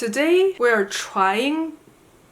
Today we're trying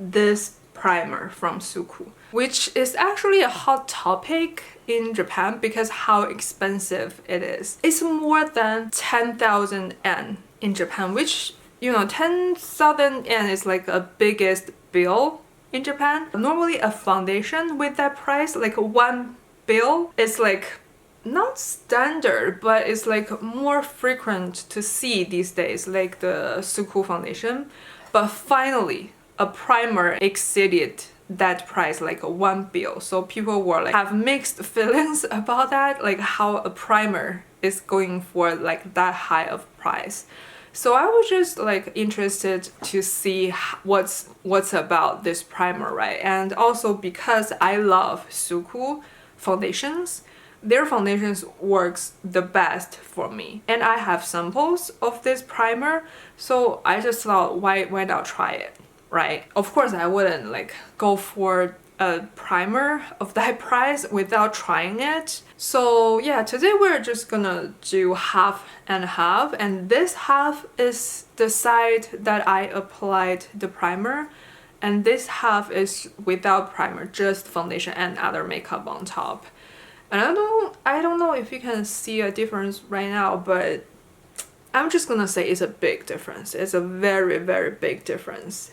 this primer from SUQQU, which is actually a hot topic in Japan because how expensive it is. It's more than 10,000 yen in Japan, which, you know, 10,000 yen is like a biggest bill in Japan. Normally a foundation with that price, like one bill, is like not standard, but it's like more frequent to see these days, like the SUQQU foundation. But finally, a primer exceeded that price, like one bill. So people were like have mixed feelings about that, like how a primer is going for like that high of price. So I was just like interested to see what's about this primer, right? And also because I love SUQQU foundations, their foundations works the best for me. And I have samples of this primer, so I just thought why not try it, right? Of course I wouldn't like go for a primer of that price without trying it. So yeah, today we're just gonna do half and half, and this half is the side that I applied the primer, and this half is without primer, just foundation and other makeup on top. And I don't know if you can see a difference right now, but I'm just gonna say it's a big difference. It's a very, very big difference.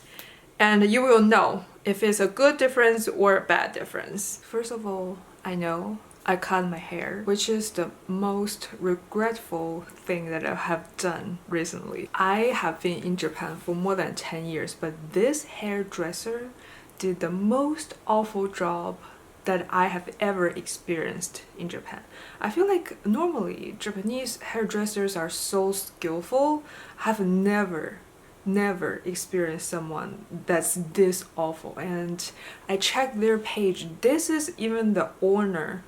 And you will know if it's a good difference or a bad difference. First of all, I know I cut my hair, which is the most regretful thing that I have done recently. I have been in Japan for more than 10 years, but this hairdresser did the most awful job that I have ever experienced in Japan. I feel like normally Japanese hairdressers are so skillful. I have never experienced someone that's this awful. And I checked their page. This is even the owner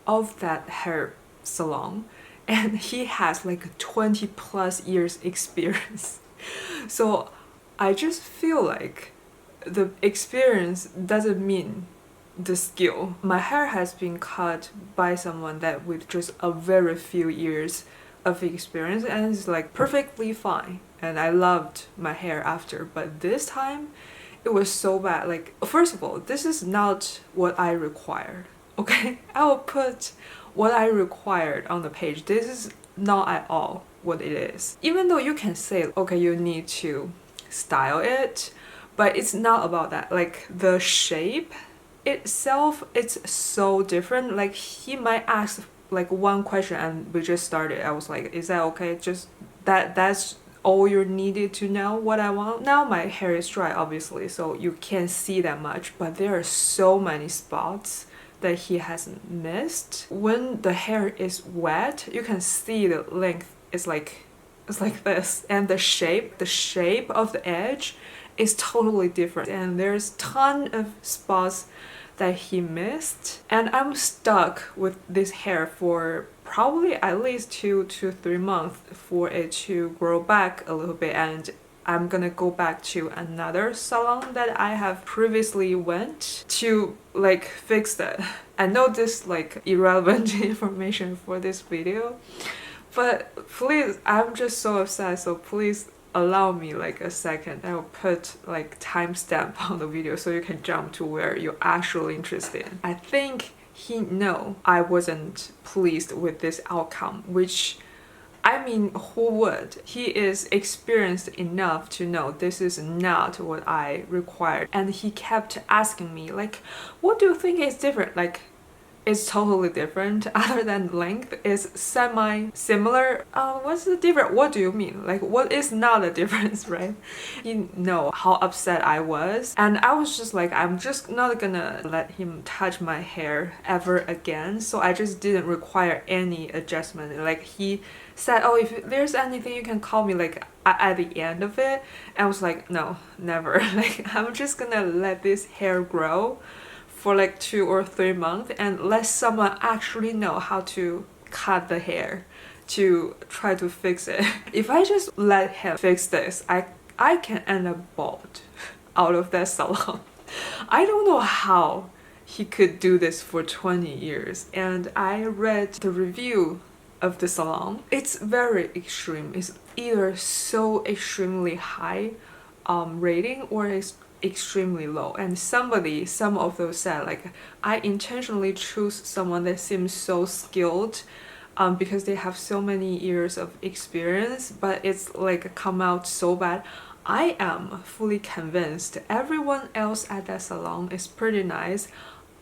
of that hair salon, and he has like 20 plus years experience. So I just feel like the experience doesn't mean the skill. My hair has been cut by someone that with just a very few years of experience, and it's like perfectly fine, and I loved my hair after. But this time it was so bad. Like, first of all, this is not what I required, okay? I will put what I required on the page. This is not at all what it is. Even though you can say, okay, you need to style it, but it's not about that. Like the shape itself, it's so different. Like he might ask like one question and we just started. I was like, is that okay? Just that's all you needed to know what I want. Now my hair is dry, obviously, so you can't see that much, but there are so many spots that he hasn't missed. When the hair is wet, you can see the length is like it's like this, and the shape of the edge is totally different, and there's ton of spots that he missed. And I'm stuck with this hair for probably at least 2 to 3 months for it to grow back a little bit, and I'm gonna go back to another salon that I have previously went to like fix that. I know this like irrelevant information for this video, but please, I'm just so upset, so please allow me like a second. I will put like timestamp on the video so you can jump to where you're actually interested in. I think he know I wasn't pleased with this outcome, which I mean, who would? He is experienced enough to know this is not what I required, and he kept asking me like, what do you think is different? Like, it's totally different other than length. Is semi-similar. What's the difference? What do you mean? Like, what is not a difference, right? You know how upset I was, and I was just like, I'm just not gonna let him touch my hair ever again. So I just didn't require any adjustment. Like he said, oh, if there's anything you can call me like at the end of it. And I was like, no, never. Like, I'm just gonna let this hair grow for like 2 or 3 months and let someone actually know how to cut the hair to try to fix it. If I just let him fix this, I can end up bald out of that salon. I don't know how he could do this for 20 years. And I read the review of the salon. It's very extreme. It's either so extremely high rating or is extremely low. And some of those said like, I intentionally choose someone that seems so skilled because they have so many years of experience, but it's like come out so bad. I am fully convinced everyone else at that salon is pretty nice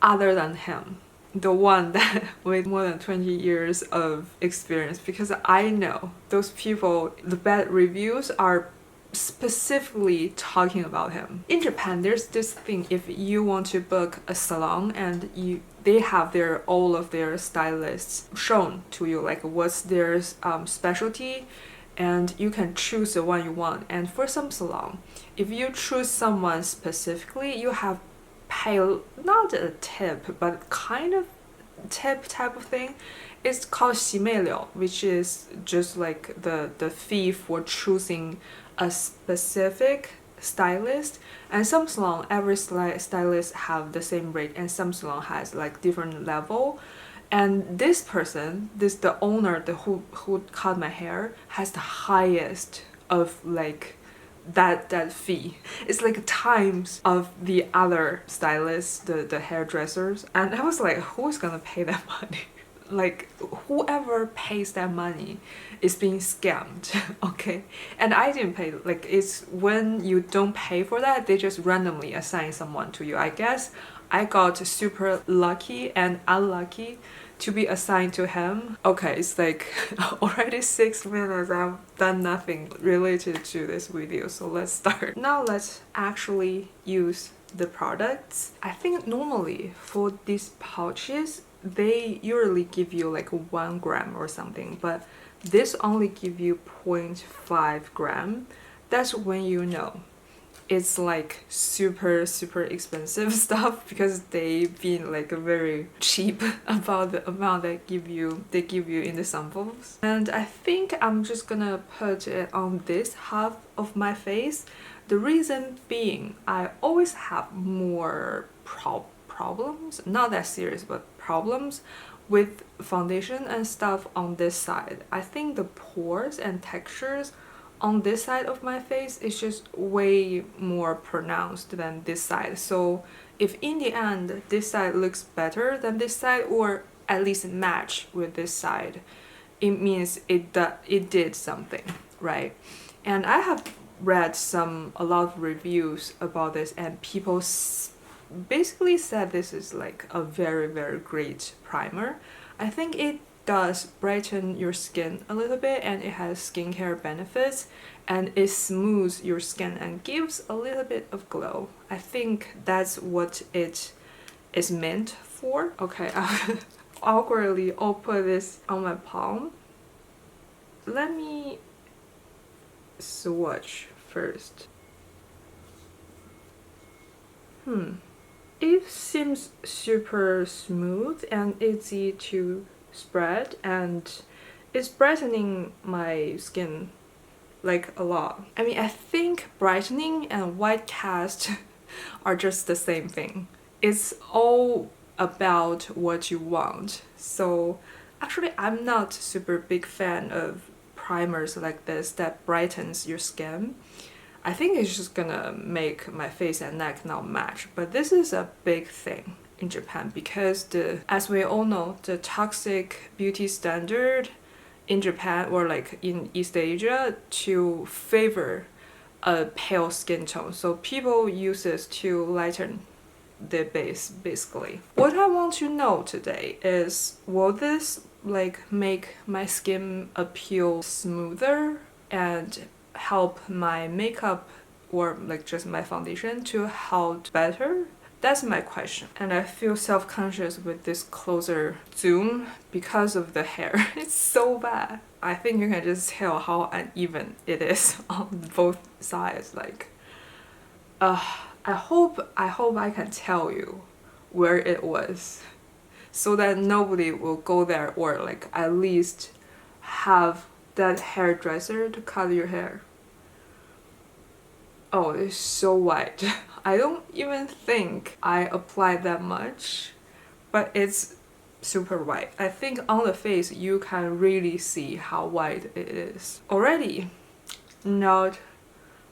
other than him, the one that with more than 20 years of experience, because I know those people, the bad reviews are specifically talking about him. In Japan, there's this thing, if you want to book a salon and they have all of their stylists shown to you, like what's their specialty, and you can choose the one you want. And for some salon, if you choose someone specifically, you have pay not a tip but kind of tip type of thing. It's called 洗妹料, which is just like the fee for choosing a specific stylist. And some salon, every stylist have the same rate, and some salon has like different level. And this person, the owner, who cut my hair, has the highest of like that fee. It's like times of the other stylists, the hairdressers. And I was like, who's gonna pay that money? Like whoever pays that money is being scammed. Okay, and I didn't pay. Like, it's when you don't pay for that, they just randomly assign someone to you. I guess I got super lucky and unlucky to be assigned to him. Okay, it's like already 6 minutes. I've done nothing related to this video, so let's start. Now let's actually use the products. I think normally for these pouches, they usually give you like 1 gram or something, but this only give you 0.5 gram. That's when you know it's like super expensive stuff, because they've been like very cheap about the amount they give you in the samples. And I think I'm just gonna put it on this half of my face. The reason being, I always have more problems, not that serious, but problems with foundation and stuff on this side. I think the pores and textures on this side of my face is just way more pronounced than this side. So if in the end this side looks better than this side, or at least match with this side, it means it did something right. And I have read a lot of reviews about this, and people basically said this is like a very great primer. I think it does brighten your skin a little bit, and it has skincare benefits, and it smooths your skin and gives a little bit of glow. I think that's what it is meant for. Okay, awkwardly I'll put this on my palm. Let me swatch first. It seems super smooth and easy to spread, and it's brightening my skin like a lot. I mean, I think brightening and white cast are just the same thing. It's all about what you want. So actually, I'm not super big fan of primers like this that brightens your skin. I think it's just gonna make my face and neck not match, but this is a big thing in Japan, because as we all know, the toxic beauty standard in Japan, or like in East Asia, to favor a pale skin tone. So people use this to lighten their base, basically. What I want to know today is, will this like make my skin appeal smoother and help my makeup, or like just my foundation to hold better? That's my question. And I feel self-conscious with this closer zoom because of the hair. It's so bad. I think you can just tell how uneven it is on both sides. Like, I hope I can tell you where it was, so that nobody will go there, or like at least have that hairdresser to cut your hair. Oh, it's so white. I don't even think I applied that much, but it's super white. I think on the face you can really see how white it is. Already not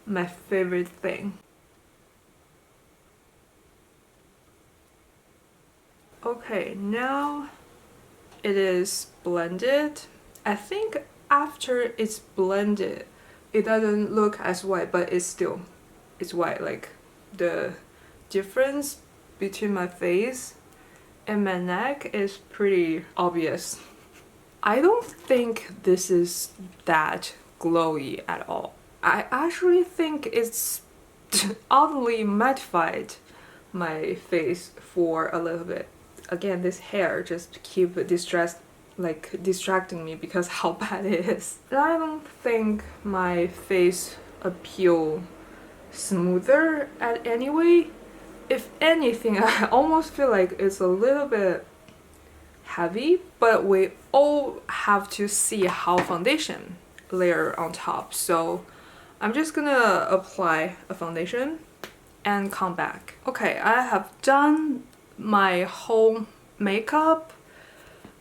my favorite thing. Okay, now it is blended. I think after it's blended, it doesn't look as white, but it's white. Like the difference between my face and my neck is pretty obvious. I don't think this is that glowy at all. I actually think it's oddly mattified my face for a little bit. Again, this hair just keep distracting me because how bad it is. And I don't think my face appeal smoother at any way. If anything, I almost feel like it's a little bit heavy, but we all have to see how foundation layer on top. So I'm just gonna apply a foundation and come back. Okay, I have done my whole makeup.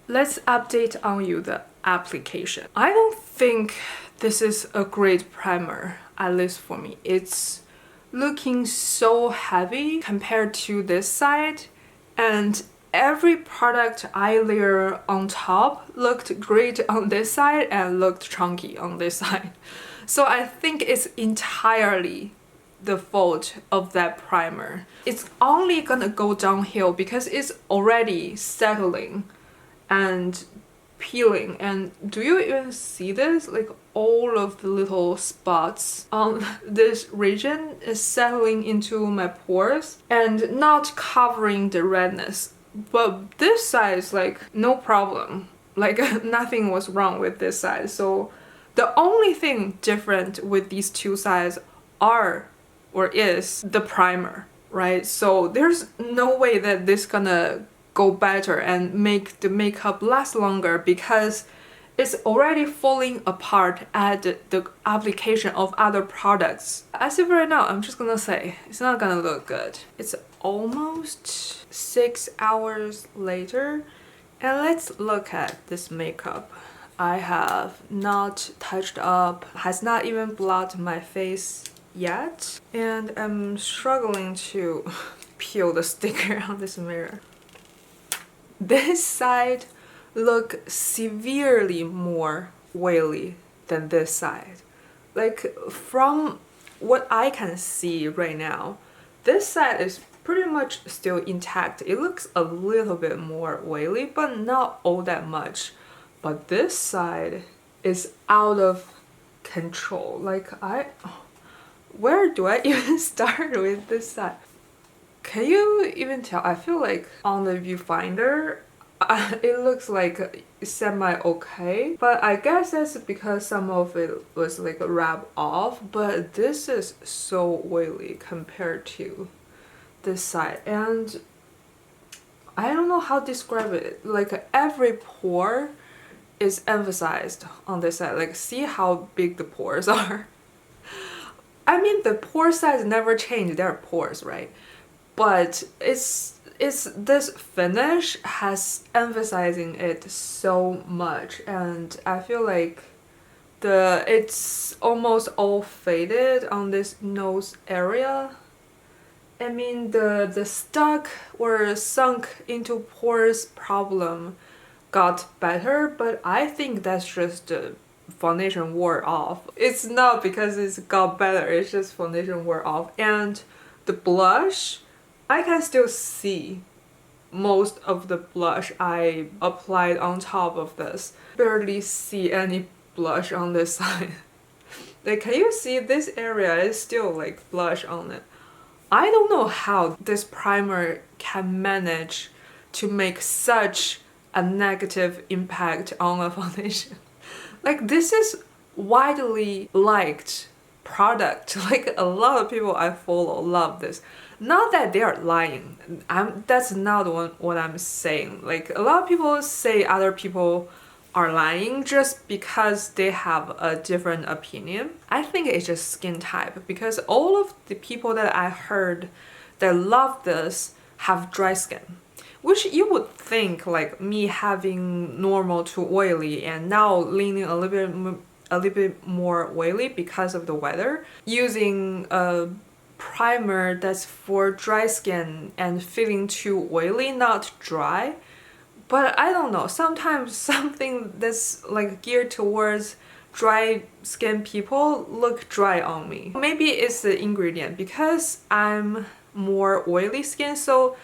Let's update on you the application. I don't think this is a great primer, at least for me. It's looking so heavy compared to this side, and every product I layer on top looked great on this side and looked chunky on this side. So I think it's entirely the fault of that primer. It's only gonna go downhill because it's already settling and peeling. And do you even see this? Like all of the little spots on this region is settling into my pores and not covering the redness. But this side is like no problem. Like nothing was wrong with this side. So the only thing different with these two sides is the primer, right? So there's no way that this gonna go better and make the makeup last longer because it's already falling apart at the application of other products. As of right now, I'm just gonna say it's not gonna look good. It's almost 6 hours later, and let's look at this makeup. I have not touched up, has not even blotted my face yet, and I'm struggling to peel the sticker on this mirror. This side look severely more oily than this side. Like from what I can see right now, this side is pretty much still intact. It looks a little bit more oily, but not all that much. But this side is out of control. Like where do I even start with this side? Can you even tell? I feel like on the viewfinder, it looks like semi-okay, but I guess that's because some of it was like rubbed off, but this is so oily compared to this side, and I don't know how to describe it. Like every pore is emphasized on this side. Like see how big the pores are. I mean the pore size never change, they're pores, right? But it's this finish has emphasizing it so much, and I feel like it's almost all faded on this nose area. I mean the stuck or sunk into pores problem got better, but I think that's just the foundation wore off. It's not because it's got better, it's just foundation wore off. And the blush, I can still see most of the blush I applied on top of this. Barely see any blush on this side. Like can you see this area is still like blush on it? I don't know how this primer can manage to make such a negative impact on a foundation. Like this is widely liked product. Like a lot of people I follow love this. Not that they are lying. That's not what I'm saying. Like a lot of people say other people are lying just because they have a different opinion. I think it's just skin type, because all of the people that I heard that love this have dry skin. Which you would think, like me having normal to oily and now leaning a little bit a little bit more oily because of the weather. Using a primer that's for dry skin and feeling too oily, not dry. But I don't know, sometimes something that's like geared towards dry skin people look dry on me. Maybe it's the ingredient because I'm more oily skin, so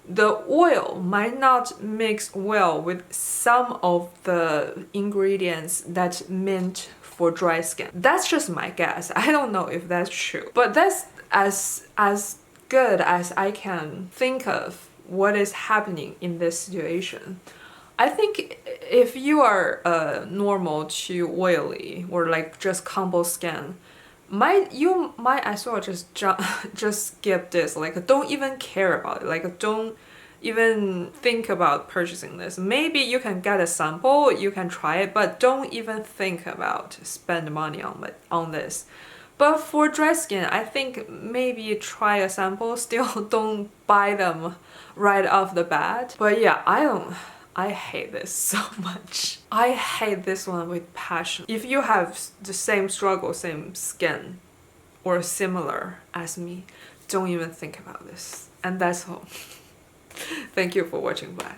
the oil might not mix well with some of the ingredients that's meant for dry skin. That's just my guess. I don't know if that's true, but that's as good as I can think of what is happening in this situation. I think if you are normal to oily or like just combo skin, you might as well just skip this. Like, don't even care about it. Like, don't even think about purchasing this. Maybe you can get a sample, you can try it, but don't even think about spend money on this. But for dry skin, I think maybe try a sample. Still, don't buy them right off the bat. But yeah, I hate this so much. I hate this one with passion. If you have the same struggle, same skin, or similar as me, don't even think about this. And that's all. Thank you for watching. Bye.